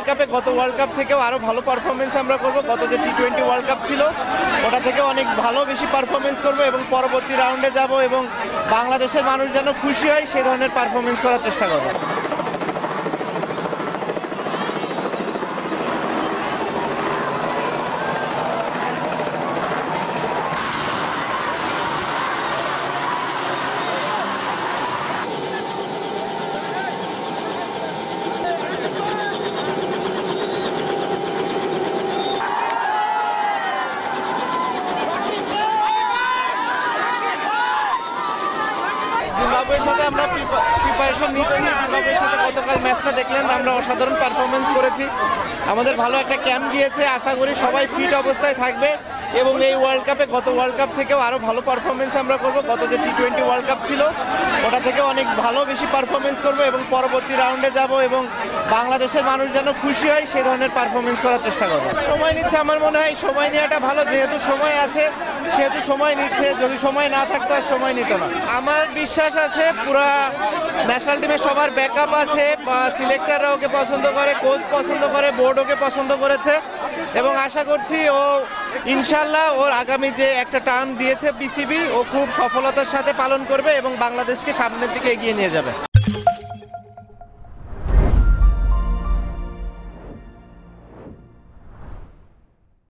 কাপে গত world cup থেকেও আরও ভালো পারফরমেন্স আমরা করব। গত যে টি-20 ওয়ার্ল্ড কাপ ছিল ওটা থেকে অনেক ভালো বেশি পারফরমেন্স করব এবং পরবর্তী রাউন্ডে যাব এবং বাংলাদেশের মানুষ যেন খুশি হয় সেই ধরনের পারফরমেন্স করার চেষ্টা করব। জিম্বাবুয়ের সাথে আমরা প্রিপারেশন নিচ্ছি। জিম্বাবুয়ের সাথে গতকাল ম্যাচটা দেখলেন, আমরা অসাধারণ পারফরমেন্স করেছি। আমাদের ভালো একটা ক্যাম্প গিয়েছে, আশা করি সবাই ফিট অবস্থায় থাকবে এবং এই ওয়ার্ল্ড কাপে গত ওয়ার্ল্ড কাপ থেকেও আরও ভালো পারফরমেন্স আমরা করব। গত যে টি-20 ওয়ার্ল্ড কাপ ছিল ওটা থেকে অনেক ভালো বেশি পারফরমেন্স করব এবং পরবর্তী রাউন্ডে যাব এবং বাংলাদেশের মানুষ যেন খুশি হয় সেই ধরনের পারফরমেন্স করার চেষ্টা করব। সময় নিচ্ছে, আমার মনে হয় সময় নেওয়াটা ভালো, যেহেতু সময় আছে সেহেতু সময় নিচ্ছে। যদি সময় না থাকতো আর সময় নিত না। আমার বিশ্বাস আছে পুরা ন্যাশনাল টিমে সবার ব্যাকআপ আছে, সিলেক্টররা ওকে পছন্দ করে, কোচ পছন্দ করে, বোর্ড ওকে পছন্দ করেছে এবং আশা করছি ও ইনশাল্লাহ ওর আগামী যে একটা টার্ম দিয়েছে বিসিবি ও খুব সফলতার সাথে পালন করবে এবং বাংলাদেশকে সামনের দিকে এগিয়ে নিয়ে যাবে।